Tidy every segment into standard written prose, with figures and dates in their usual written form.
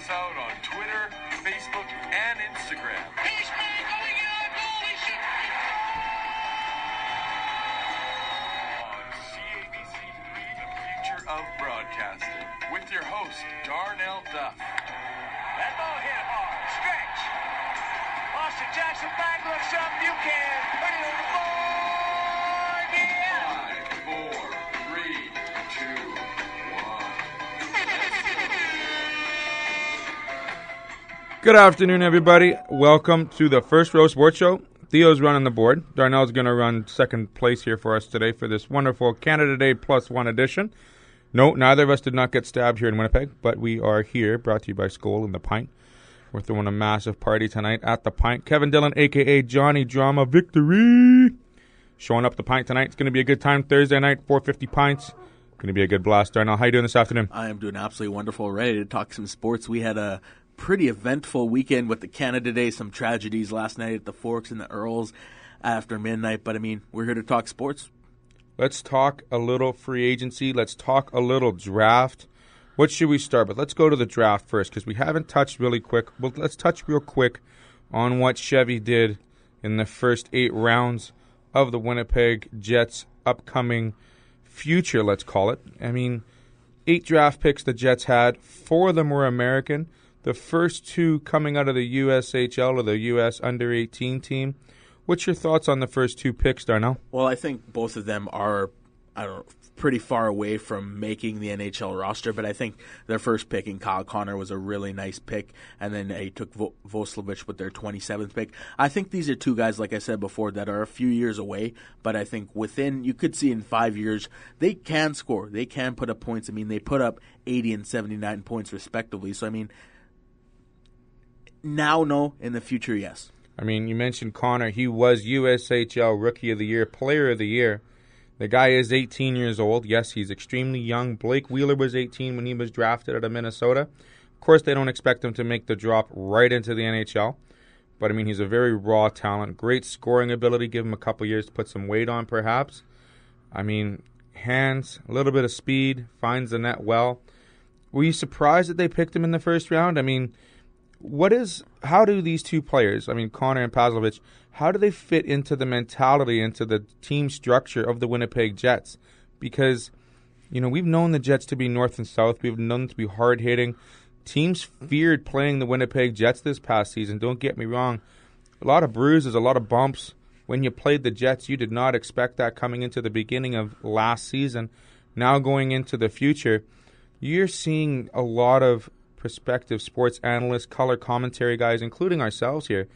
us out on Twitter, Facebook, and Instagram. He's going in on goal. He should. On CABC3, the future of broadcasting, with your host, Darnell Duff. That ball hit hard. Stretch. Austin Jackson back looks up. Buchanan. Put it on the board. Yeah. 5, 4, 3, 2, 1. Good afternoon, everybody. Welcome to the First Row Sports Show. Theo's running the board. Darnell's going to run second place here for us today for this wonderful Canada Day Plus One edition. No, neither of us did not get stabbed here in Winnipeg, but we are here, brought to you by Skol and The Pint. We're throwing a massive party tonight at The Pint. Kevin Dillon, a.k.a. Johnny Drama Victory, showing up The Pint tonight. It's going to be a good time. Thursday night, 450 pints. Going to be a good blast. Darnell, how you doing this afternoon? I am doing absolutely wonderful. Ready to talk some sports. We had a pretty eventful weekend with the Canada Day. Some tragedies last night at the Forks and the Earls after midnight. But, we're here to talk sports. Let's talk a little free agency. Let's talk a little draft. What should we start with? Let's go to the draft first because we haven't touched really quick. Well, let's touch real quick on what Chevy did in the first 8 rounds of the Winnipeg Jets' upcoming future, let's call it. 8 draft picks the Jets had. 4 of them were American. The first 2 coming out of the USHL or the US Under-18 team. What's your thoughts on the first 2 picks, Darnell? Well, I think both of them are, pretty far away from making the NHL roster, but I think their first pick in Kyle Connor was a really nice pick, and then they took Voslevich with their 27th pick. I think these are 2 guys, like I said before, that are a few years away, but I think you could see in 5 years, they can score. They can put up points. They put up 80 and 79 points respectively. So, now, no. In the future, yes. You mentioned Connor. He was USHL Rookie of the Year, Player of the Year. The guy is 18 years old. Yes, he's extremely young. Blake Wheeler was 18 when he was drafted out of Minnesota. Of course, they don't expect him to make the drop right into the NHL. But, he's a very raw talent. Great scoring ability. Give him a couple years to put some weight on, perhaps. Hands, a little bit of speed, finds the net well. Were you surprised that they picked him in the first round? How do these 2 players, Connor and Paslevich, how do they fit into the mentality, into the team structure of the Winnipeg Jets? Because, we've known the Jets to be north and south. We've known them to be hard-hitting. Teams feared playing the Winnipeg Jets this past season. Don't get me wrong. A lot of bruises, a lot of bumps. When you played the Jets, you did not expect that coming into the beginning of last season. Now going into the future, you're seeing a lot of prospective sports analysts, color commentary guys, including ourselves here.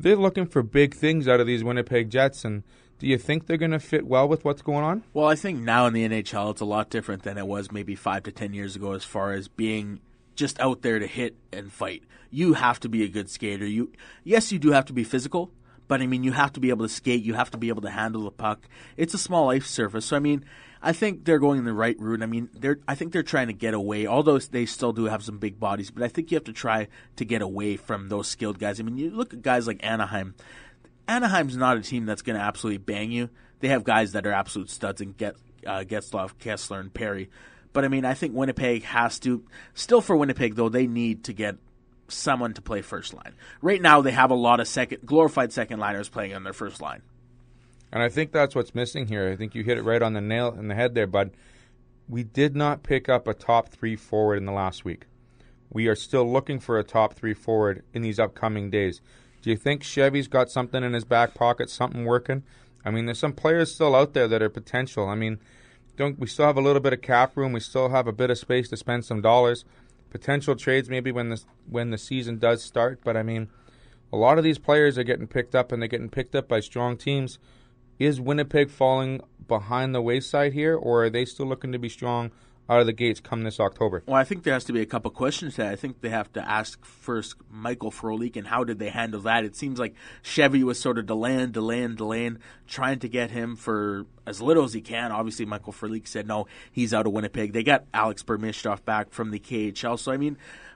They're looking for big things out of these Winnipeg Jets, and do you think they're going to fit well with what's going on? Well, I think now in the NHL it's a lot different than it was maybe 5 to 10 years ago as far as being just out there to hit and fight. You have to be a good skater. Yes, you do have to be physical, but you have to be able to skate. You have to be able to handle the puck. It's a small ice surface, so I think they're going the right route. I think they're trying to get away, although they still do have some big bodies, but I think you have to try to get away from those skilled guys. You look at guys like Anaheim. Anaheim's not a team that's going to absolutely bang you. They have guys that are absolute studs in Getzlaf, Kessler, and Perry. But, I think Winnipeg has to – still for Winnipeg, though, they need to get someone to play first line. Right now they have a lot of glorified second liners playing on their first line. And I think that's what's missing here. I think you hit it right on the nail in the head there, bud. We did not pick up a top 3 forward in the last week. We are still looking for a top 3 forward in these upcoming days. Do you think Chevy's got something in his back pocket, something working? There's some players still out there that are potential. We still have a little bit of cap room. We still have a bit of space to spend some dollars. Potential trades maybe when the season does start. But, a lot of these players are getting picked up, and they're getting picked up by strong teams. Is Winnipeg falling behind the wayside here, or are they still looking to be strong out of the gates come this October? Well, I think there has to be a couple questions there. I think they have to ask first Michael Frolik, and how did they handle that? It seems like Chevy was sort of delaying, trying to get him for as little as he can. Obviously, Michael Frolik said no, he's out of Winnipeg. They got Alex Burmistrov back from the KHL, so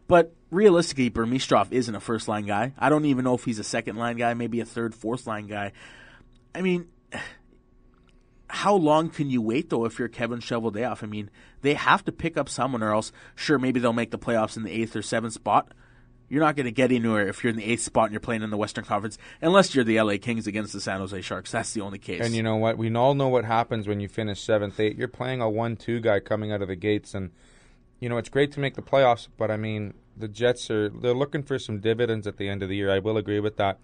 but realistically, Burmistrov isn't a first-line guy. I don't even know if he's a second-line guy, maybe a third, fourth-line guy. how long can you wait, though, if you're Kevin Cheveldayoff? I mean, they have to pick up someone, or else, sure, maybe they'll make the playoffs in the 8th or 7th spot. You're not going to get anywhere if you're in the 8th spot and you're playing in the Western Conference, unless you're the LA Kings against the San Jose Sharks. That's the only case. And you know what? We all know what happens when you finish 7th, 8th. You're playing a 1-2 guy coming out of the gates, and, you know, it's great to make the playoffs, but, I mean, the Jets they're looking for some dividends at the end of the year. I will agree with that.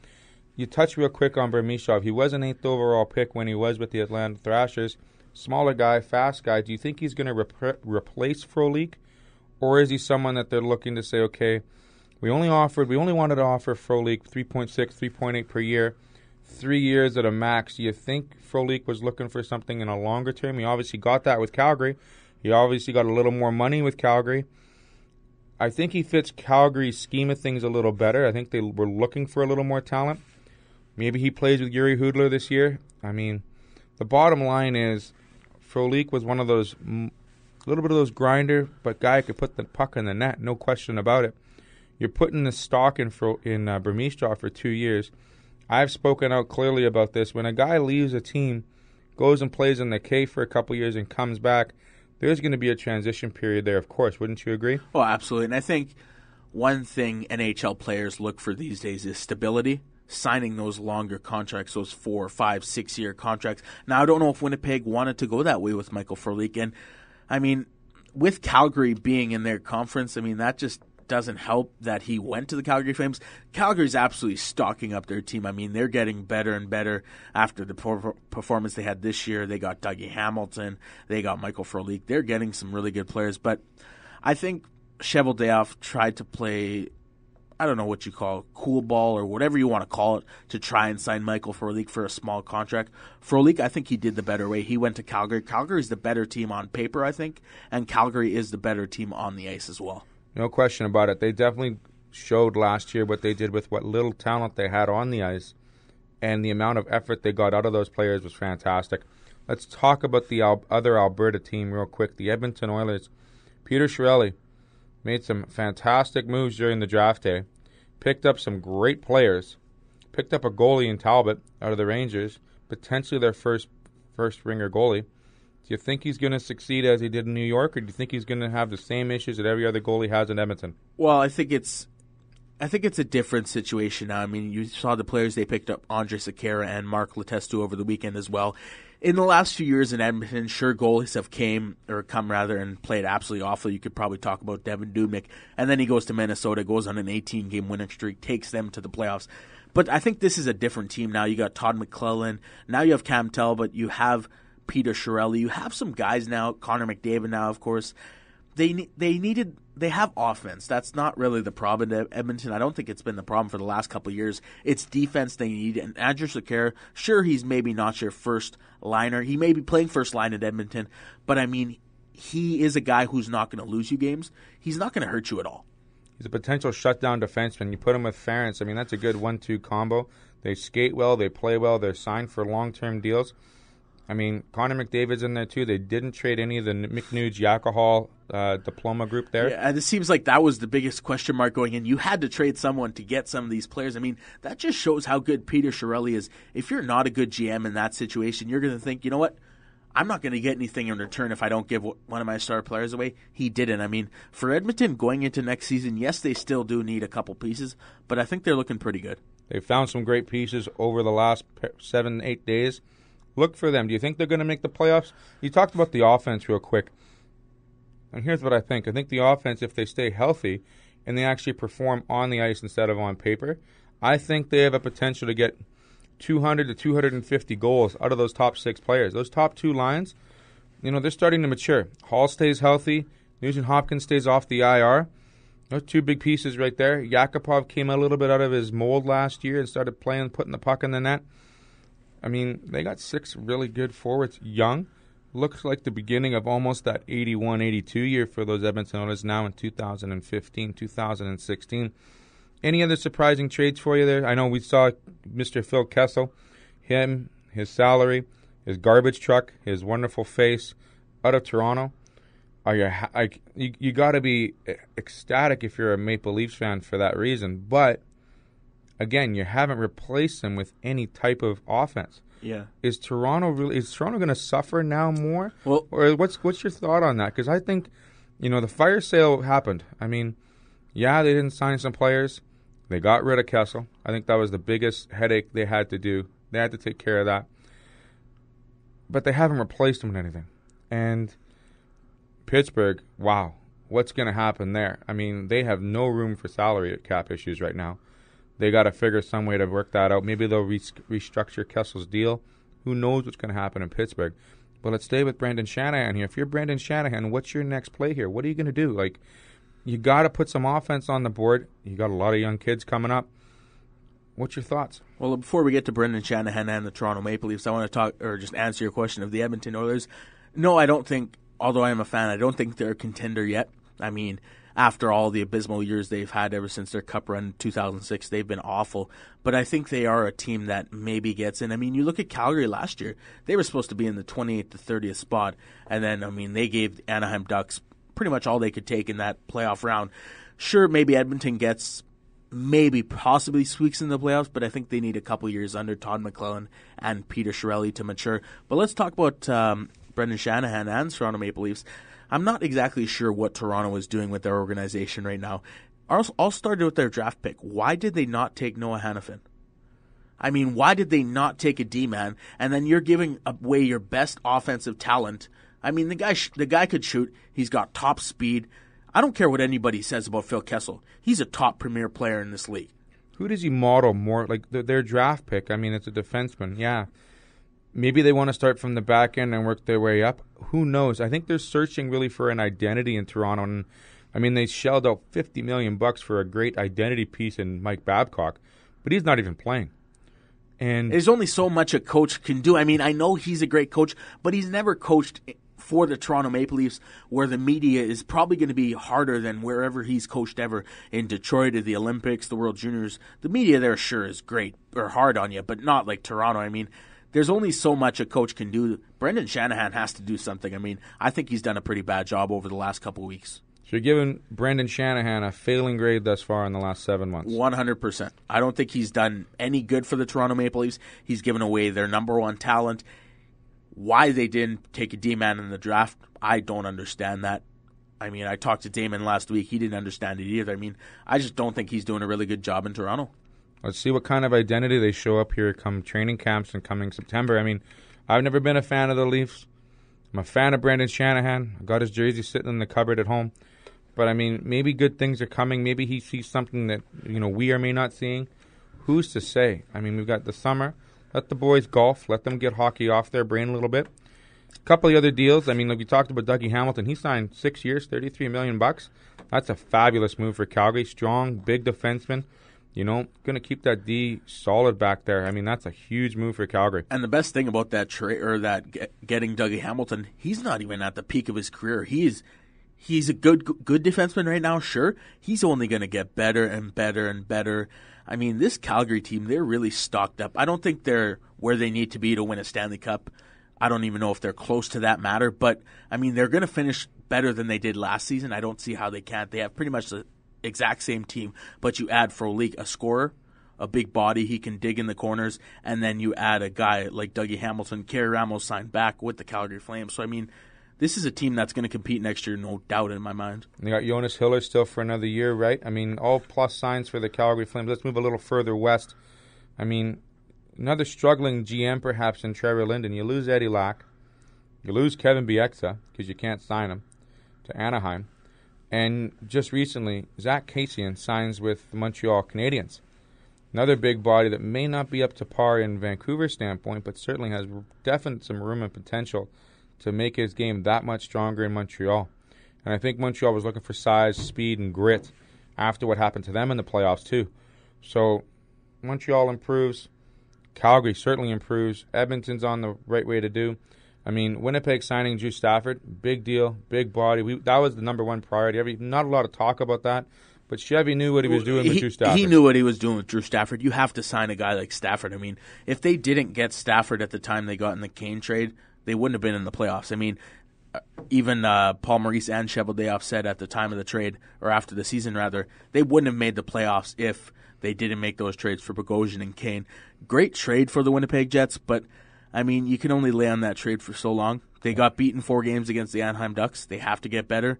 You touch real quick on Bermishov. He was an 8th overall pick when he was with the Atlanta Thrashers. Smaller guy, fast guy. Do you think he's going to replace Frolik? Or is he someone that they're looking to say, okay, we only wanted to offer Frolik 3.6, 3.8 per year, 3 years at a max. Do you think Frolik was looking for something in a longer term? He obviously got that with Calgary. He obviously got a little more money with Calgary. I think he fits Calgary's scheme of things a little better. I think they were looking for a little more talent. Maybe he plays with Yuri Hudler this year. I mean, the bottom line is Frolik was one of those, little bit of those grinder, but guy could put the puck in the net, no question about it. You're putting the stock in Bermishov for 2 years. I've spoken out clearly about this. When a guy leaves a team, goes and plays in the K for a couple years and comes back, there's going to be a transition period there, of course. Wouldn't you agree? Oh, absolutely. And I think one thing NHL players look for these days is stability. Signing those longer contracts, those 4, 5, 6 year contracts. Now, I don't know if Winnipeg wanted to go that way with Michael Frolik. And, I mean, with Calgary being in their conference, I mean, that just doesn't help that he went to the Calgary Flames. Calgary's absolutely stocking up their team. I mean, they're getting better and better after the performance they had this year. They got Dougie Hamilton. They got Michael Frolik. They're getting some really good players. But I think Cheveldayoff tried to play, I don't know what you call it, cool ball or whatever you want to call it, to try and sign Michael Frolik for a small contract. Frolik, I think he did the better way. He went to Calgary. Calgary's the better team on paper, I think, and Calgary is the better team on the ice as well. No question about it. They definitely showed last year what they did with what little talent they had on the ice, and the amount of effort they got out of those players was fantastic. Let's talk about the other Alberta team real quick, the Edmonton Oilers. Peter Chiarelli made some fantastic moves during the draft day, picked up some great players, picked up a goalie in Talbot out of the Rangers, potentially their first ringer goalie. Do you think he's going to succeed as he did in New York, or do you think he's going to have the same issues that every other goalie has in Edmonton? Well, I think it's a different situation now. I mean, you saw the players they picked up, Andrej Sekera and Mark Letestu over the weekend as well. In the last few years in Edmonton, sure, goalies have come and played absolutely awful. You could probably talk about Devin Dubnyk. And then he goes to Minnesota, goes on an 18-game winning streak, takes them to the playoffs. But I think this is a different team now. You got Todd McClellan. Now you have Cam Talbot. You have Peter Chiarelli. You have some guys now, Connor McDavid now, of course. They have offense. That's not really the problem in Edmonton. I don't think it's been the problem for the last couple of years. It's defense they need. And Andrej Sekera, sure, he's maybe not your first liner. He may be playing first line at Edmonton, but I mean, he is a guy who's not going to lose you games. He's not going to hurt you at all. He's a potential shutdown defenseman. You put him with Ferentz. I mean, that's a good 1-2 combo. They skate well. They play well. They're signed for long-term deals. I mean, Connor McDavid's in there too. They didn't trade any of the McNuge-Yakahol diploma group there. Yeah, and it seems like that was the biggest question mark going in. You had to trade someone to get some of these players. I mean, that just shows how good Peter Chiarelli is. If you're not a good GM in that situation, you're going to think, you know what? I'm not going to get anything in return if I don't give one of my star players away. He didn't. I mean, for Edmonton going into next season, yes, they still do need a couple pieces, but I think they're looking pretty good. They found some great pieces over the last 7-8 days. Look for them. Do you think they're going to make the playoffs? You talked about the offense real quick. And here's what I think. I think the offense, if they stay healthy and they actually perform on the ice instead of on paper, I think they have a potential to get 200 to 250 goals out of those top 6 players. Those top 2 lines, you know, they're starting to mature. Hall stays healthy. Nugent-Hopkins stays off the IR. Those 2 big pieces right there. Yakupov came a little bit out of his mold last year and started putting the puck in the net. I mean, they got 6 really good forwards, young. Looks like the beginning of almost that 81-82 year for those Edmonton Oilers now in 2015, 2016. Any other surprising trades for you there? I know we saw Mr. Phil Kessel, him, his salary, his garbage truck, his wonderful face out of Toronto. You got to be ecstatic if you're a Maple Leafs fan for that reason, but again, you haven't replaced them with any type of offense. Yeah. Is Toronto going to suffer now more? Well, or what's your thought on that? Because I think, the fire sale happened. I mean, yeah, they didn't sign some players. They got rid of Kessel. I think that was the biggest headache they had to do. They had to take care of that. But they haven't replaced him with anything. And Pittsburgh, wow, what's going to happen there? I mean, they have no room for salary cap issues right now. They got to figure some way to work that out. Maybe they'll restructure Kessel's deal. Who knows what's going to happen in Pittsburgh? But let's stay with Brendan Shanahan here. If you're Brendan Shanahan, what's your next play here? What are you going to do? Like, you got to put some offense on the board. You got a lot of young kids coming up. What's your thoughts? Well, before we get to Brendan Shanahan and the Toronto Maple Leafs, I want to talk or just answer your question of the Edmonton Oilers. No, I don't think, although I am a fan, I don't think they're a contender yet. I mean, after all the abysmal years they've had ever since their cup run in 2006, they've been awful. But I think they are a team that maybe gets in. I mean, you look at Calgary last year. They were supposed to be in the 28th to 30th spot. And then, I mean, they gave the Anaheim Ducks pretty much all they could take in that playoff round. Sure, maybe Edmonton gets, maybe possibly squeaks in the playoffs, but I think they need a couple years under Todd McClellan and Peter Chiarelli to mature. But let's talk about Brendan Shanahan and Toronto Maple Leafs. I'm not exactly sure what Toronto is doing with their organization right now. I'll start with their draft pick. Why did they not take Noah Hanifin? I mean, why did they not take a D-man? And then you're giving away your best offensive talent. I mean, the guy could shoot. He's got top speed. I don't care what anybody says about Phil Kessel. He's a top premier player in this league. Who does he model more? Like their draft pick, I mean, it's a defenseman. Yeah. Maybe they want to start from the back end and work their way up. Who knows? I think they're searching really for an identity in Toronto. And I mean, they shelled out $50 million for a great identity piece in Mike Babcock, but he's not even playing. And there's only so much a coach can do. I mean, I know he's a great coach, but he's never coached for the Toronto Maple Leafs, where the media is probably going to be harder than wherever he's coached ever in Detroit or the Olympics, the World Juniors. The media there sure is great or hard on you, but not like Toronto. I mean, there's only so much a coach can do. Brendan Shanahan has to do something. I mean, I think he's done a pretty bad job over the last couple of weeks. So you're giving Brendan Shanahan a failing grade thus far in the last 7 months? 100%. I don't think he's done any good for the Toronto Maple Leafs. He's given away their number one talent. Why they didn't take a D-man in the draft, I don't understand that. I mean, I talked to Damon last week. He didn't understand it either. I mean, I just don't think he's doing a really good job in Toronto. Let's see what kind of identity they show up here come training camps and coming September. I mean, I've never been a fan of the Leafs. I'm a fan of Brendan Shanahan. I got his jersey sitting in the cupboard at home. But, I mean, maybe good things are coming. Maybe he sees something that, we are may not seeing. Who's to say? I mean, we've got the summer. Let the boys golf. Let them get hockey off their brain a little bit. A couple of other deals. I mean, like we talked about Dougie Hamilton. He signed 6 years, $33 million. That's a fabulous move for Calgary. Strong, big defenseman. Going to keep that D solid back there. I mean, that's a huge move for Calgary. And the best thing about that trade, or that getting Dougie Hamilton, he's not even at the peak of his career. He's a good defenseman right now, sure. He's only going to get better and better and better. I mean, this Calgary team, they're really stocked up. I don't think they're where they need to be to win a Stanley Cup. I don't even know if they're close to that matter. But, I mean, they're going to finish better than they did last season. I don't see how they can't. They have pretty much the exact same team, but you add Frolik, a scorer, a big body, he can dig in the corners, and then you add a guy like Dougie Hamilton. Kerry Ramos signed back with the Calgary Flames. So, I mean, this is a team that's going to compete next year, no doubt in my mind. They got Jonas Hiller still for another year, right? I mean, all plus signs for the Calgary Flames. Let's move a little further west. I mean, another struggling GM perhaps in Trevor Linden. You lose Eddie Lack. You lose Kevin Bieksa because you can't sign him to Anaheim. And just recently, Zach Kassian signs with the Montreal Canadiens. Another big body that may not be up to par in Vancouver's standpoint, but certainly has definite some room and potential to make his game that much stronger in Montreal. And I think Montreal was looking for size, speed, and grit after what happened to them in the playoffs too. So Montreal improves. Calgary certainly improves. Edmonton's on the right way to do. I mean, Winnipeg signing Drew Stafford, big deal, big body. That was the number one priority. Not a lot of talk about that, but Chevy knew what he was doing with Drew Stafford. He knew what he was doing with Drew Stafford. You have to sign a guy like Stafford. I mean, if they didn't get Stafford at the time they got in the Kane trade, they wouldn't have been in the playoffs. I mean, even Paul Maurice and Cheveldayoff said at the time of the trade, or after the season rather, they wouldn't have made the playoffs if they didn't make those trades for Bogosian and Kane. Great trade for the Winnipeg Jets, but I mean, you can only lay on that trade for so long. They got beaten 4 games against the Anaheim Ducks. They have to get better.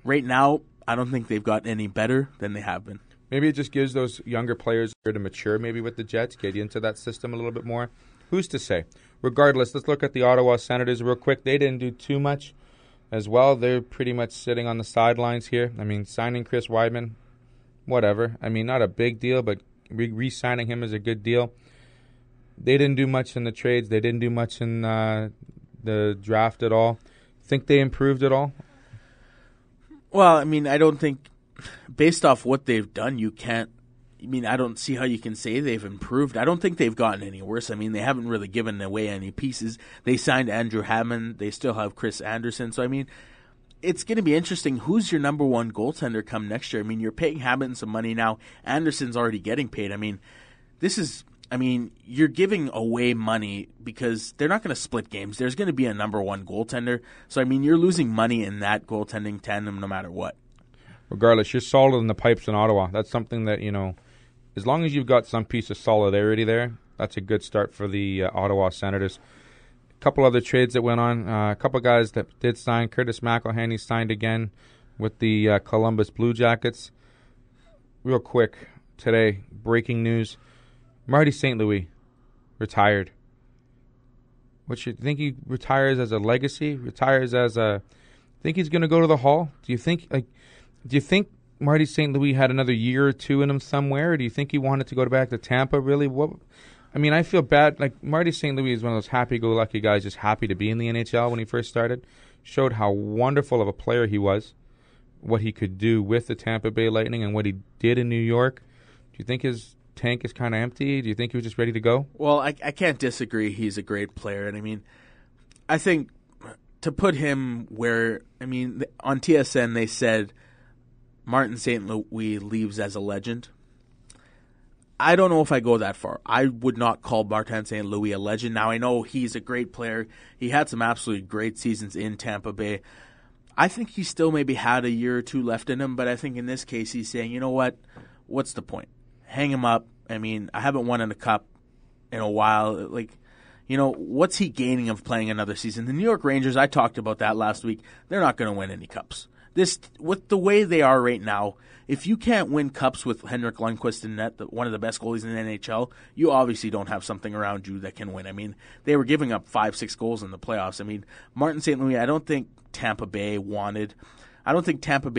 Right now, I don't think they've gotten any better than they have been. Maybe it just gives those younger players to mature maybe with the Jets, get into that system a little bit more. Who's to say? Regardless, let's look at the Ottawa Senators real quick. They didn't do too much as well. They're pretty much sitting on the sidelines here. I mean, signing Chris Weidman, whatever. I mean, not a big deal, but re-signing him is a good deal. They didn't do much in the trades. They didn't do much in the draft at all. Think they improved at all? Well, I mean, I don't think, based off what they've done, you can't, I mean, I don't see how you can say they've improved. I don't think they've gotten any worse. I mean, they haven't really given away any pieces. They signed Andrew Hammond. They still have Chris Anderson. So, I mean, it's going to be interesting. Who's your number one goaltender come next year? I mean, you're paying Hammond some money now. Anderson's already getting paid. I mean, you're giving away money because they're not going to split games. There's going to be a number one goaltender. So, I mean, you're losing money in that goaltending tandem no matter what. Regardless, you're solid in the pipes in Ottawa. That's something that, as long as you've got some piece of solidarity there, that's a good start for the Ottawa Senators. A couple other trades that went on. A couple guys that did sign. Curtis McElhinney signed again with the Columbus Blue Jackets. Real quick, today, breaking news. Marty St. Louis retired. What you think he retires as a legacy? Retires as a? Think he's going to go to the Hall? Do you think Marty St. Louis had another year or two in him somewhere? Or do you think he wanted to go back to Tampa? Really? I feel bad. Like, Marty St. Louis is one of those happy-go-lucky guys, just happy to be in the NHL when he first started. Showed how wonderful of a player he was, what he could do with the Tampa Bay Lightning, and what he did in New York. Do you think his tank is kind of empty? Do you think he was just ready to go? Well, I can't disagree. He's a great player. And, I mean, I think to put him where, I mean, on TSN they said Martin St. Louis leaves as a legend. I don't know if I go that far. I would not call Martin St. Louis a legend. Now, I know he's a great player. He had some absolutely great seasons in Tampa Bay. I think he still maybe had a year or two left in him, but I think in this case he's saying, you know what? What's the point? Hang him up. I mean, I haven't won in a cup in a while. Like, what's he gaining of playing another season? The New York Rangers, I talked about that last week. They're not going to win any cups. With the way they are right now, if you can't win cups with Henrik Lundqvist in net, one of the best goalies in the NHL, you obviously don't have something around you that can win. I mean, they were giving up 5-6 goals in the playoffs. I mean, Martin St. Louis, I don't think Tampa Bay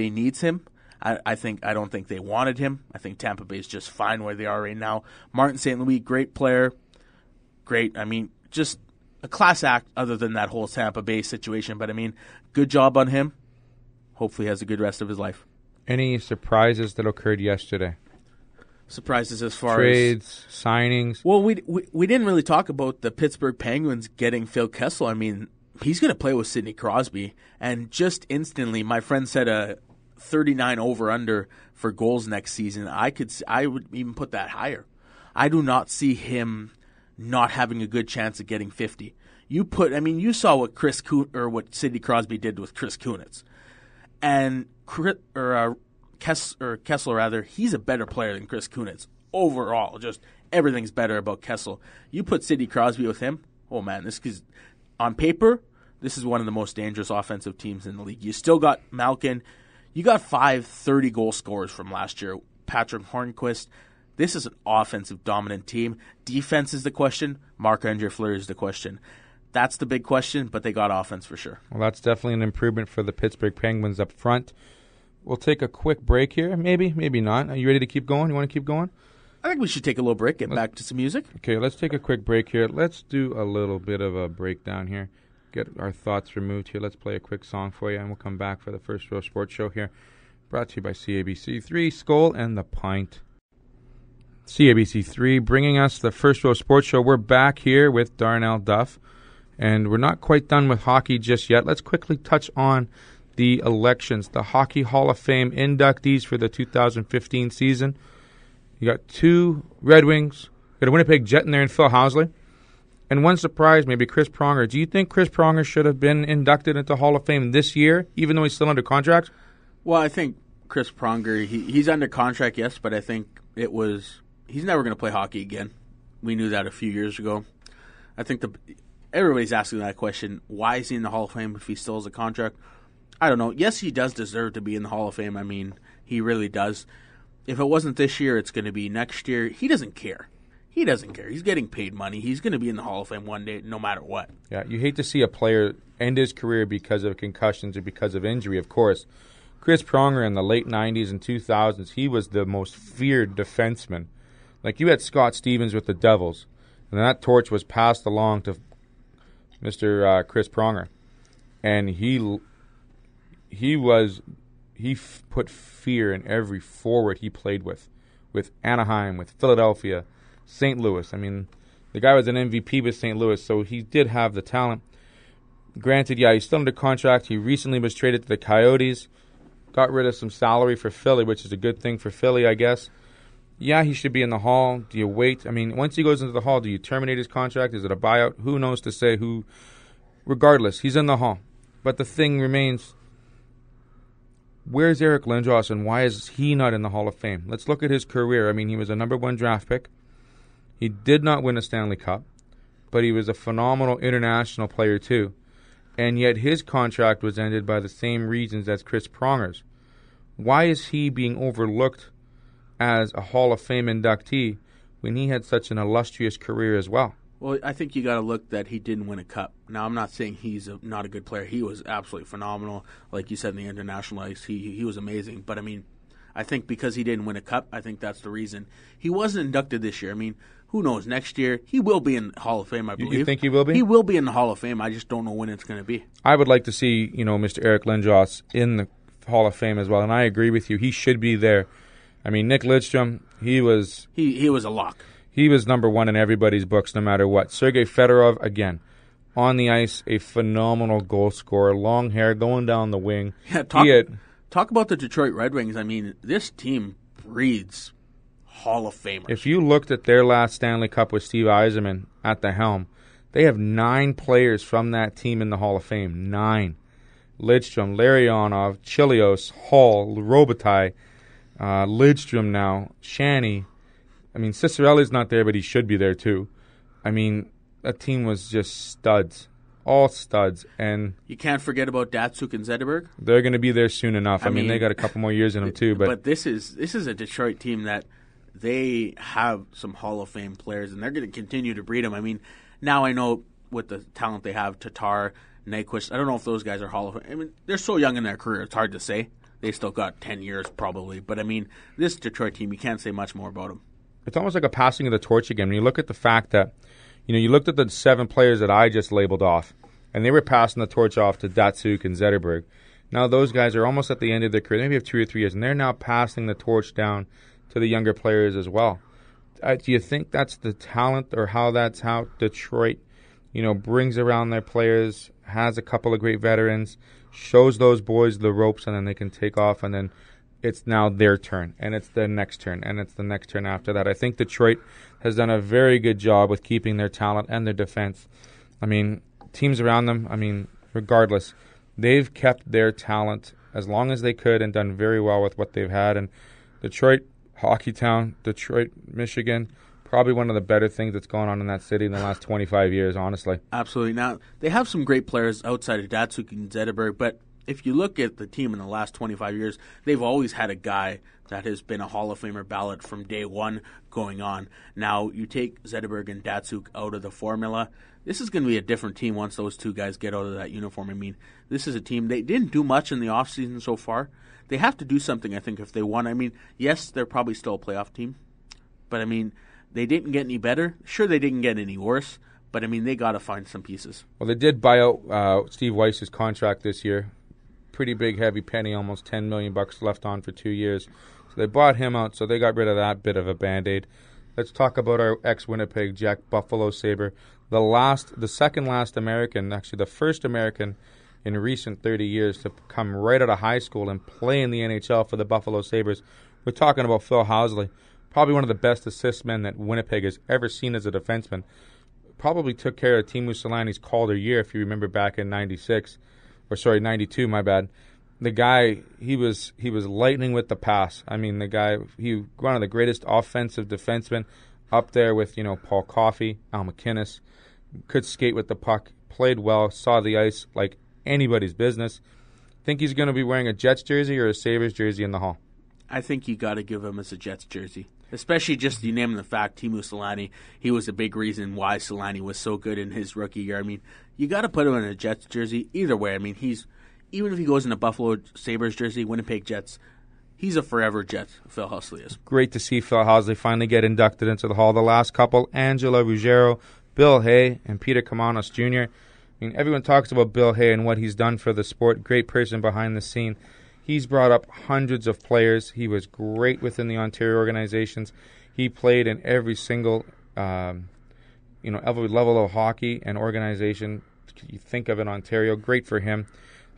needs him. I don't think they wanted him. I think Tampa Bay is just fine where they are right now. Martin St. Louis, great player. Great. I mean, just a class act other than that whole Tampa Bay situation. But, I mean, good job on him. Hopefully he has a good rest of his life. Any surprises that occurred yesterday? Surprises as far trades, signings? Well, we didn't really talk about the Pittsburgh Penguins getting Phil Kessel. I mean, he's going to play with Sidney Crosby. And just instantly, my friend said a 39 over-under for goals next season. I would even put that higher. I do not see him not having a good chance of getting 50. You saw what Sidney Crosby did with Chris Kunitz. And Kessel, he's a better player than Chris Kunitz overall. Just everything's better about Kessel. You put Sidney Crosby with him, oh man, this is on paper. This is one of the most dangerous offensive teams in the league. You still got Malkin. You got 5 30-goal scorers from last year. Patrick Hornquist. This is an offensive dominant team. Defense is the question. Marc-Andre Fleury is the question. That's the big question, but they got offense for sure. Well, that's definitely an improvement for the Pittsburgh Penguins up front. We'll take a quick break here. Maybe not. Are you ready to keep going? You want to keep going? I think we should take a little break, get back to some music. Okay, let's take a quick break here. Let's do a little bit of a breakdown here. Get our thoughts removed here. Let's play a quick song for you, and we'll come back for the First Row Sports Show here. Brought to you by CABC3, Skull and the Pint. CABC3 bringing us the First Row Sports Show. We're back here with Darnell Duff. And we're not quite done with hockey just yet. Let's quickly touch on the elections. The Hockey Hall of Fame inductees for the 2015 season. You got 2 Red Wings. You got a Winnipeg Jet in there and Phil Housley. And one surprise, maybe Chris Pronger. Do you think Chris Pronger should have been inducted into Hall of Fame this year, even though he's still under contract? Well, I think Chris Pronger, he's under contract, yes, but I think he's never going to play hockey again. We knew that a few years ago. I think everybody's asking that question. Why is he in the Hall of Fame if he still has a contract? I don't know. Yes, he does deserve to be in the Hall of Fame. I mean, he really does. If it wasn't this year, it's going to be next year. He doesn't care. He doesn't care. He's getting paid money. He's going to be in the Hall of Fame one day, no matter what. Yeah, you hate to see a player end his career because of concussions or because of injury, of course. Chris Pronger in the late 90s and 2000s, he was the most feared defenseman. Like, you had Scott Stevens with the Devils, and that torch was passed along to Mr. Chris Pronger. And he put fear in every forward he played with Anaheim, with Philadelphia, St. Louis. I mean, the guy was an MVP with St. Louis, so he did have the talent. Granted, yeah, he's still under contract. He recently was traded to the Coyotes, got rid of some salary for Philly, which is a good thing for Philly, I guess. Yeah, he should be in the Hall. Do you wait? I mean, once he goes into the Hall, do you terminate his contract? Is it a buyout? Who knows to say who? Regardless, he's in the Hall. But the thing remains, where's Eric Lindros and why is he not in the Hall of Fame? Let's look at his career. I mean, he was a number 1 draft pick. He did not win a Stanley Cup, but he was a phenomenal international player too. And yet his contract was ended by the same reasons as Chris Pronger's. Why is he being overlooked as a Hall of Fame inductee when he had such an illustrious career as well? Well, I think you got to look that he didn't win a cup. Now, I'm not saying he's not a good player. He was absolutely phenomenal. Like you said, in the international ice, he was amazing. But, I mean, I think because he didn't win a cup, I think that's the reason. He wasn't inducted this year. I mean, who knows? Next year, he will be in the Hall of Fame, I believe. You think he will be? He will be in the Hall of Fame. I just don't know when it's going to be. I would like to see, Mr. Eric Lindros in the Hall of Fame as well, and I agree with you. He should be there. I mean, Nick Lidstrom, he was a lock. He was number 1 in everybody's books no matter what. Sergei Fedorov, again, on the ice, a phenomenal goal scorer, long hair, going down the wing. Yeah, talk about the Detroit Red Wings. I mean, this team breeds Hall of Famers. If you looked at their last Stanley Cup with Steve Yzerman at the helm, they have 9 players from that team in the Hall of Fame. 9. Lidstrom, Larionov, Chilios, Hall, Robitaille, Lidstrom now, Shanny. I mean, Cicerelli's not there, but he should be there too. I mean, that team was just studs. All studs. And you can't forget about Datsuk and Zetterberg. They're going to be there soon enough. I mean, they got a couple more years in them too. But this is a Detroit team that they have some Hall of Fame players, and they're going to continue to breed them. I mean, now I know with the talent they have, Tatar, Nyquist, I don't know if those guys are Hall of Fame. I mean, they're so young in their career, it's hard to say. They still got 10 years probably. But, I mean, this Detroit team, you can't say much more about them. It's almost like a passing of the torch again. When you look at the fact that, you looked at the 7 players that I just labeled off, and they were passing the torch off to Datsuk and Zetterberg. Now those guys are almost at the end of their career. Maybe have 2 or 3 years, and they're now passing the torch down to the younger players as well. Do you think that's the talent, or that's how Detroit, brings around their players, has a couple of great veterans, shows those boys the ropes, and then they can take off, and then it's now their turn, and it's the next turn, and it's the next turn after that. I think Detroit has done a very good job with keeping their talent and their defense. I mean, teams around them, regardless, they've kept their talent as long as they could and done very well with what they've had. And Detroit, hockey town, Detroit, Michigan, probably one of the better things that's gone on in that city in the last 25 years, honestly. Absolutely. Now, they have some great players outside of Datsuk and Zetterberg, but if you look at the team in the last 25 years, they've always had a guy that has been a Hall of Famer ballot from day one going on. Now, you take Zetterberg and Datsuk out of the formula, this is going to be a different team once those 2 guys get out of that uniform. I mean, this is a team, they didn't do much in the offseason so far. They have to do something, I think, if they want. I mean, yes, they're probably still a playoff team, but, I mean, they didn't get any better. Sure, they didn't get any worse, but, I mean, they got to find some pieces. Well, they did buy out Steve Weiss's contract this year. Pretty big, heavy penny, almost $10 million left on for 2 years. So they bought him out, so they got rid of that bit of a Band-Aid. Let's talk about our ex-Winnipeg Jack Buffalo Sabre. The second last American, actually the first American in recent 30 years to come right out of high school and play in the NHL for the Buffalo Sabres. We're talking about Phil Housley, probably one of the best assist men that Winnipeg has ever seen as a defenseman. Probably took care of Teemu Selanne's Calder year, if you remember back in 92, my bad. The guy, he was lightning with the pass. I mean, the guy, he one of the greatest offensive defensemen, up there with, Paul Coffey, Al McInnes. could skate with the puck, played well, saw the ice like anybody's business. Think he's going to be wearing a Jets jersey or a Sabres jersey in the Hall? I think you got to give him as a Jets jersey. Especially just you name the fact, Teemu Selanne, he was a big reason why Selanne was so good in his rookie year. I mean, you got to put him in a Jets jersey. Either way, I mean, even if he goes in a Buffalo Sabres jersey, Winnipeg Jets, he's a forever Jet, Phil Housley is. Great to see Phil Housley finally get inducted into the Hall. The last couple, Angela Ruggiero, Bill Hay, and Peter Kamanos Jr. I mean, everyone talks about Bill Hay and what he's done for the sport. Great person behind the scene. He's brought up hundreds of players. He was great within the Ontario organizations. He played in every single, every level of hockey and organization you think of in Ontario. Great for him.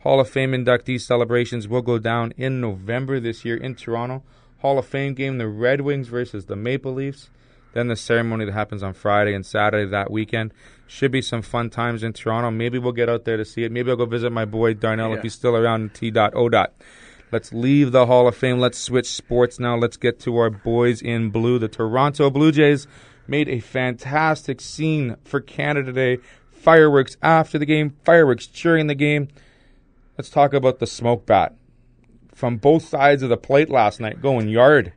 Hall of Fame inductee celebrations will go down in November this year in Toronto. Hall of Fame game, the Red Wings versus the Maple Leafs. Then the ceremony that happens on Friday and Saturday that weekend. Should be some fun times in Toronto. Maybe we'll get out there to see it. Maybe I'll go visit my boy Darnell if he's still around in T.O. Let's leave the Hall of Fame. Let's switch sports now. Let's get to our boys in blue. The Toronto Blue Jays made a fantastic scene for Canada Day. Fireworks after the game, fireworks during the game. Let's talk about the smoke bat from both sides of the plate last night, going yard.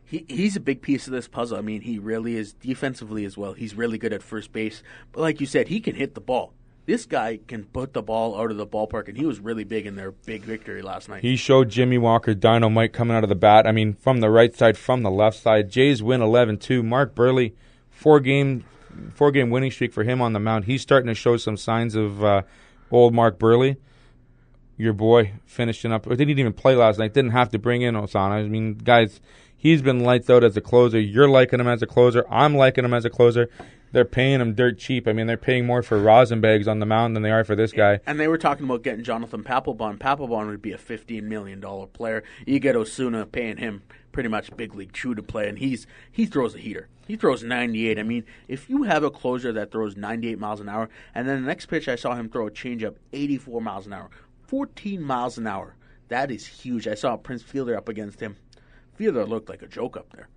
He's a big piece of this puzzle. I mean, he really is defensively as well. He's really good at first base. But like you said, he can hit the ball. This guy can put the ball out of the ballpark, and he was really big in their big victory last night. He showed Jimmy Walker dynamite coming out of the bat. I mean, from the right side, from the left side. Jays win 11-2. Mark Burley, four-game winning streak for him on the mound. He's starting to show some signs of old Mark Burley. Your boy finishing up. Or didn't even play last night. Didn't have to bring in Osana. I mean, guys, he's been lights out as a closer. You're liking him as a closer. I'm liking him as a closer. They're paying him dirt cheap. I mean, they're paying more for Rosenbags on the mound than they are for this guy. And they were talking about getting Jonathan Papelbon. Papelbon would be a $15 million player. You get Osuna paying him pretty much big league chew to play, and he throws a heater. He throws 98. I mean, if you have a closer that throws 98 miles an hour, and then the next pitch I saw him throw a changeup 84 miles an hour, 14 miles an hour. That is huge. I saw Prince Fielder up against him. Fielder looked like a joke up there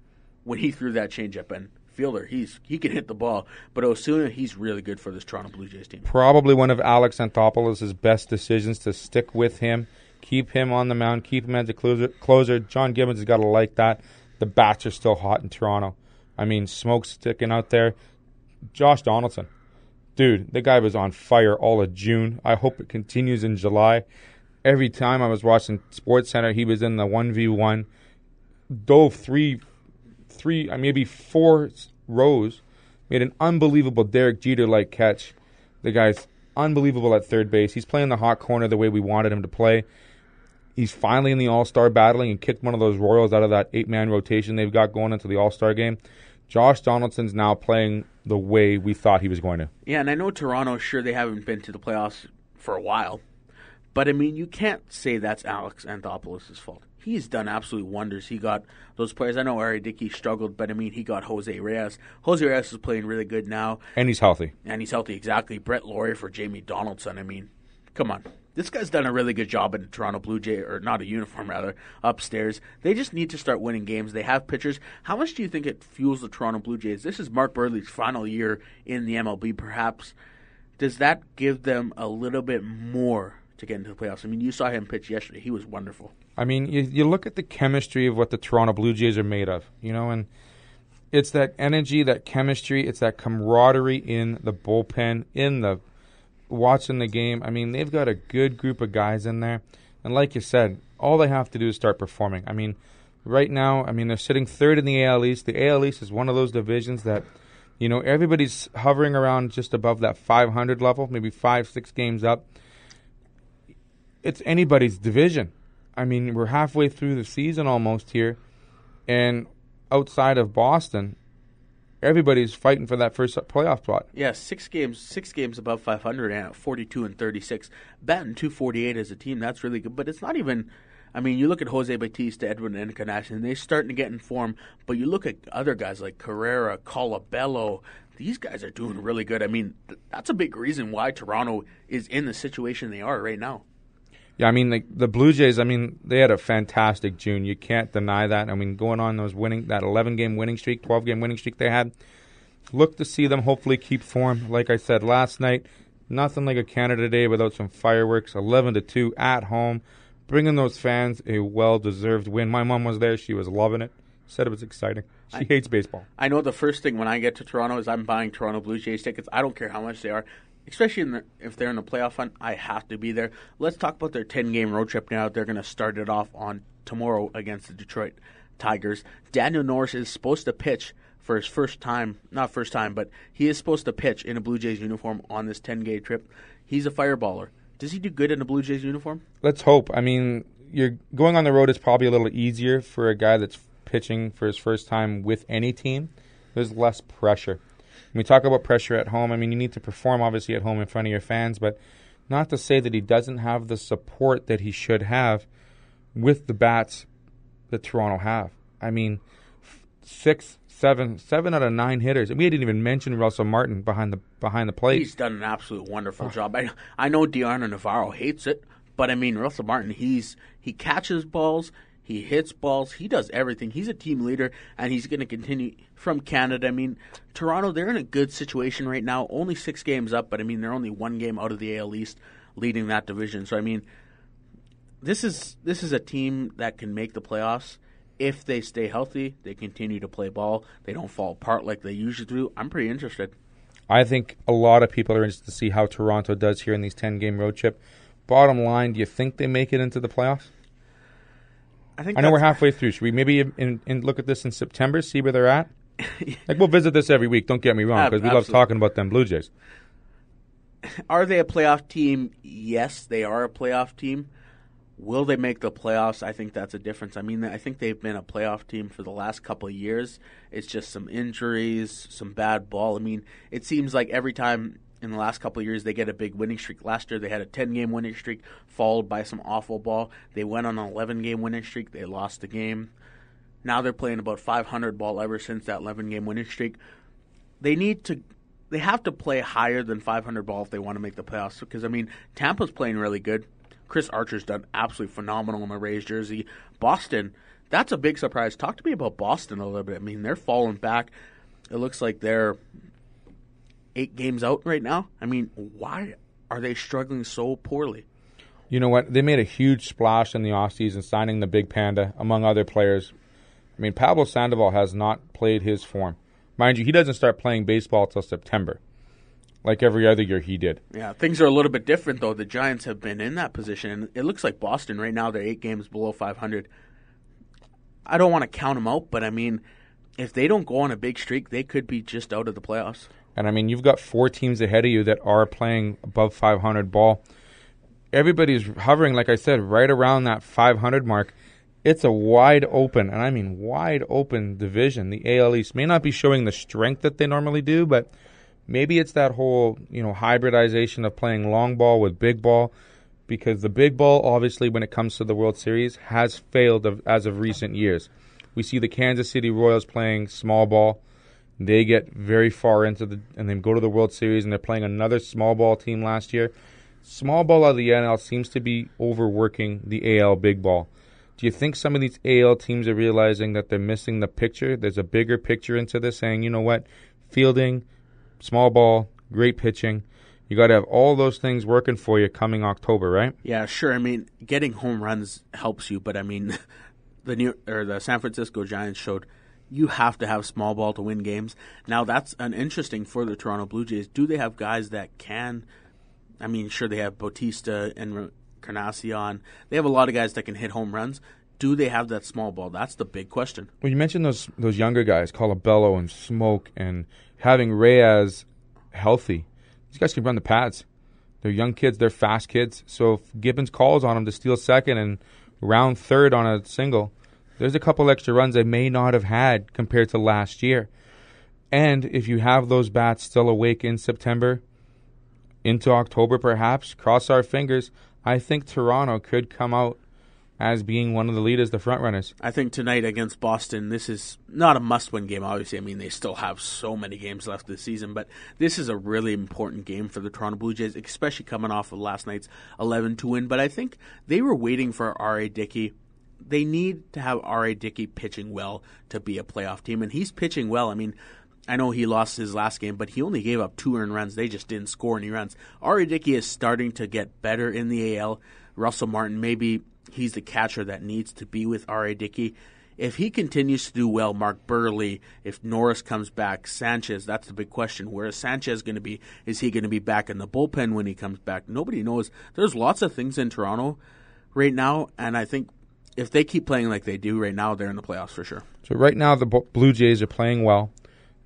when he threw that changeup, and Fielder, he can hit the ball. But Osuna, he's really good for this Toronto Blue Jays team. Probably one of Alex Anthopoulos' best decisions to stick with him, keep him on the mound, keep him as a closer. John Gibbons has got to like that. The bats are still hot in Toronto. I mean, smoke's sticking out there. Josh Donaldson. Dude, the guy was on fire all of June. I hope it continues in July. Every time I was watching SportsCenter, he was in the 1v1. Dove maybe four rows. Made an unbelievable Derek Jeter-like catch. The guy's unbelievable at third base. He's playing the hot corner the way we wanted him to play. He's finally in the All-Star battling and kicked one of those Royals out of that 8-man rotation they've got going into the All-Star game. Josh Donaldson's now playing the way we thought he was going to. Yeah, and I know Toronto, sure, they haven't been to the playoffs for a while. But, I mean, you can't say that's Alex Anthopoulos' fault. He's done absolute wonders. He got those players. I know Ari Dickey struggled, but, I mean, he got Jose Reyes. Jose Reyes is playing really good now. And he's healthy. Exactly. Brett Laurie for Jamie Donaldson. I mean, come on. This guy's done a really good job in the Toronto Blue Jay, or not a uniform, rather, upstairs. They just need to start winning games. They have pitchers. How much do you think it fuels the Toronto Blue Jays? This is Mark Burley's final year in the MLB, perhaps. Does that give them a little bit more to get into the playoffs? I mean, you saw him pitch yesterday. He was wonderful. I mean, you look at the chemistry of what the Toronto Blue Jays are made of, and it's that energy, that chemistry, it's that camaraderie in the bullpen, in the watching the game. I mean, they've got a good group of guys in there. And like you said, all they have to do is start performing. I mean, right now, they're sitting third in the AL East. The AL East is one of those divisions that, everybody's hovering around just above that 500 level, maybe 5-6 games up. It's anybody's division. I mean, we're halfway through the season almost here. And outside of Boston, everybody's fighting for that first playoff spot. Yeah, 6 games above 500 and 42-36. Batting .248 as a team, that's really good. But it's not even, you look at Jose Bautista, Edwin Encarnacion, they're starting to get in form. But you look at other guys like Carrera, Colabello, these guys are doing really good. I mean, that's a big reason why Toronto is in the situation they are right now. Yeah, the Blue Jays, they had a fantastic June. You can't deny that. Going on that 11-game winning streak, 12-game winning streak they had, look to see them hopefully keep form. Like I said last night, nothing like a Canada Day without some fireworks. 11-2 at home, bringing those fans a well-deserved win. My mom was there. She was loving it. Said it was exciting. She hates baseball. I know the first thing when I get to Toronto is I'm buying Toronto Blue Jays tickets. I don't care how much they are, especially if they're in the playoff hunt. I have to be there. Let's talk about their 10-game road trip now. They're going to start it off on tomorrow against the Detroit Tigers. Daniel Norris is supposed to pitch for his not first time, but he is supposed to pitch in a Blue Jays uniform on this 10-game trip. He's a fireballer. Does he do good in a Blue Jays uniform? Let's hope. I mean, you're going on the road is probably a little easier for a guy that's pitching for his first time with any team. There's less pressure. When we talk about pressure at home, I mean, you need to perform, obviously, at home in front of your fans, but not to say that he doesn't have the support that he should have with the bats that Toronto have. I mean, 7 out of 9 hitters. And we didn't even mention Russell Martin behind the plate. He's done an absolute wonderful job. I know Diarno Navarro hates it, but I mean, Russell Martin, he catches balls, he hits balls, he does everything. He's a team leader, and he's going to continue from Canada. I mean, Toronto, they're in a good situation right now. Only 6 games up, but I mean, they're only 1 game out of the AL East, leading that division. So I mean, this is a team that can make the playoffs. If they stay healthy, they continue to play ball, they don't fall apart like they usually do. I'm pretty interested. I think a lot of people are interested to see how Toronto does here in these 10-game road trip. Bottom line, do you think they make it into the playoffs? I know we're halfway through. Should we maybe look at this in September, see where they're at? Like, we'll visit this every week, don't get me wrong, because we love talking about them Blue Jays. Are they a playoff team? Yes, they are a playoff team. Will they make the playoffs? I think that's a difference. I mean, I think they've been a playoff team for the last couple of years. It's just some injuries, some bad ball. I mean, it seems like every time in the last couple of years they get a big winning streak. Last year they had a 10-game winning streak followed by some awful ball. They went on an 11-game winning streak. They lost the game. Now they're playing about 500 ball ever since that 11-game winning streak. They have to play higher than 500 ball if they want to make the playoffs, because, I mean, Tampa's playing really good. Chris Archer's done absolutely phenomenal in the Rays jersey. Boston, that's a big surprise. Talk to me about Boston a little bit. I mean, they're falling back. It looks like they're 8 games out right now. I mean, why are they struggling so poorly? You know what? They made a huge splash in the offseason signing the Big Panda, among other players. I mean, Pablo Sandoval has not played his form. Mind you, he doesn't start playing baseball until September, like every other year he did. Yeah, things are a little bit different, though. The Giants have been in that position, and it looks like Boston right now, they're 8 games below 500. I don't want to count them out, but, I mean, if they don't go on a big streak, they could be just out of the playoffs. And, I mean, you've got 4 teams ahead of you that are playing above 500 ball. Everybody's hovering, like I said, right around that 500 mark. It's a wide open, and I mean wide open division. The AL East may not be showing the strength that they normally do, but maybe it's that whole, hybridization of playing long ball with big ball, because the big ball, obviously, when it comes to the World Series, has failed as of recent years. We see the Kansas City Royals playing small ball. They get very far and then go to the World Series, and they're playing another small ball team last year. Small ball out of the NL seems to be overworking the AL big ball. Do you think some of these AL teams are realizing that they're missing the picture? There's a bigger picture into this, saying, you know what, fielding, small ball, great pitching. You got to have all those things working for you coming October, right? Yeah, sure. I mean, getting home runs helps you, but I mean, the San Francisco Giants showed you have to have small ball to win games. Now, that's an interesting for the Toronto Blue Jays. Do they have guys that can? I mean, sure, they have Bautista and Encarnacion. They have a lot of guys that can hit home runs. Do they have that small ball? That's the big question. Well, you mentioned those younger guys, Colabello and Smoke, and having Reyes healthy. These guys can run the pads. They're young kids. They're fast kids. So if Gibbons calls on them to steal second and round third on a single, there's a couple extra runs they may not have had compared to last year. And if you have those bats still awake in September, into October perhaps, cross our fingers, I think Toronto could come out as being one of the leaders, the front runners. I think tonight against Boston, this is not a must-win game, obviously. I mean, they still have so many games left this season, but this is a really important game for the Toronto Blue Jays, especially coming off of last night's 11-2 win. But I think they were waiting for R.A. Dickey. They need to have R.A. Dickey pitching well to be a playoff team, and he's pitching well. I mean, I know he lost his last game, but he only gave up 2 earned runs. They just didn't score any runs. R.A. Dickey is starting to get better in the AL. Russell Martin, maybe he's the catcher that needs to be with R.A. Dickey. If he continues to do well, Mark Burley, if Norris comes back, Sanchez, that's the big question. Where is Sanchez going to be? Is he going to be back in the bullpen when he comes back? Nobody knows. There's lots of things in Toronto right now, and I think if they keep playing like they do right now, they're in the playoffs for sure. So right now the Blue Jays are playing well.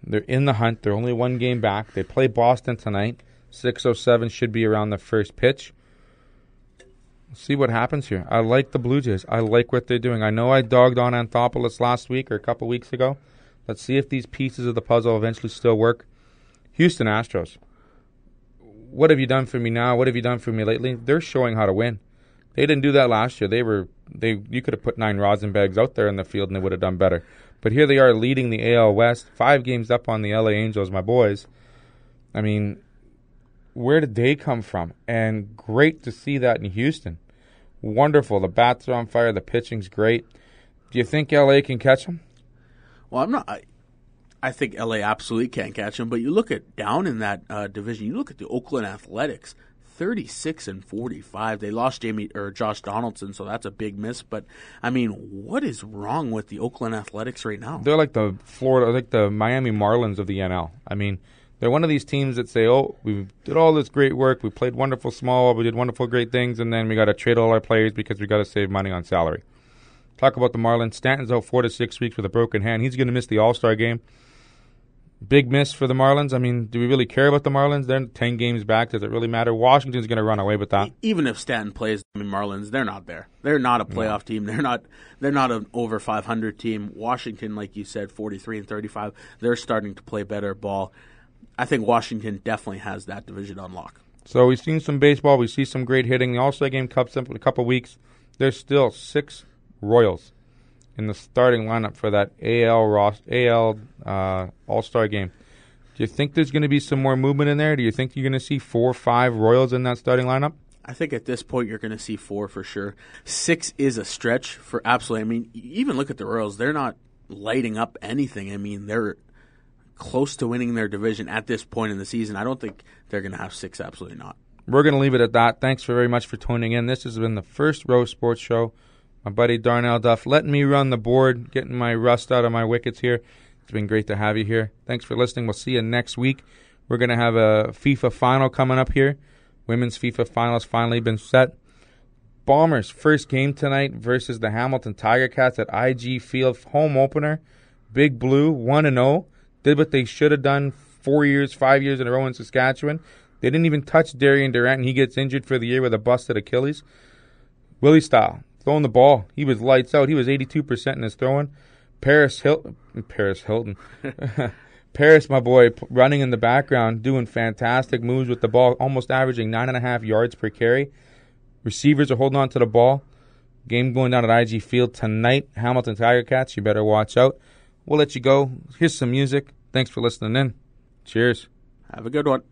They're in the hunt. They're only 1 game back. They play Boston tonight. 6:07 should be around the first pitch. See what happens here. I like the Blue Jays. I like what they're doing. I know I dogged on Anthopoulos last week or a couple weeks ago. Let's see if these pieces of the puzzle eventually still work. Houston Astros. What have you done for me now? What have you done for me lately? They're showing how to win. They didn't do that last year. You could have put 9 Rosenbergs out there in the field and they would have done better. But here they are leading the AL West, 5 games up on the LA Angels, my boys. I mean, where did they come from? And great to see that in Houston. Wonderful. The bats are on fire. The pitching's great. Do you think LA can catch them? Well, I think LA absolutely can catch them. But you look at down in that division. You look at the Oakland Athletics, 36-45. They lost Josh Donaldson, so that's a big miss. But I mean, what is wrong with the Oakland Athletics right now? They're like the Miami Marlins of the NL. I mean, they're one of these teams that say, oh, we did all this great work, we played wonderful small, we did wonderful great things, and then we got to trade all our players because we got to save money on salary. Talk about the Marlins. Stanton's out 4 to 6 weeks with a broken hand. He's going to miss the All-Star game. Big miss for the Marlins. I mean, do we really care about the Marlins? They're 10 games back. Does it really matter? Washington's going to run away with that. Even if Stanton plays the Marlins, they're not there. They're not a playoff team. They're not an over 500 team. Washington, like you said, 43-35. They're starting to play better ball. I think Washington definitely has that division on lock. So we've seen some baseball. We see some great hitting. The All-Star game comes up in a couple weeks. There's still 6 Royals in the starting lineup for that AL All-Star game. Do you think there's going to be some more movement in there? Do you think you're going to see 4 or 5 Royals in that starting lineup? I think at this point you're going to see 4 for sure. 6 is a stretch for absolutely. I mean, even look at the Royals. They're not lighting up anything. I mean, they're close to winning their division at this point in the season. I don't think they're going to have 6. Absolutely not. We're going to leave it at that. Thanks very much for tuning in. This has been the First Row Sports Show. My buddy Darnell Duff letting me run the board, getting my rust out of my wickets here. It's been great to have you here. Thanks for listening. We'll see you next week. We're going to have a FIFA final coming up here. Women's FIFA final has finally been set. Bombers' first game tonight versus the Hamilton Tiger Cats at IG Field. Home opener. Big Blue, 1-0. Did what they should have done 5 years in a row in Saskatchewan. They didn't even touch Darian Durant, and he gets injured for the year with a busted Achilles. Willie Style, throwing the ball. He was lights out. He was 82% in his throwing. Paris Hilton. Paris, my boy, running in the background, doing fantastic moves with the ball, almost averaging 9.5 yards per carry. Receivers are holding on to the ball. Game going down at IG Field tonight. Hamilton Tiger Cats, you better watch out. We'll let you go. Here's some music. Thanks for listening in. Cheers. Have a good one.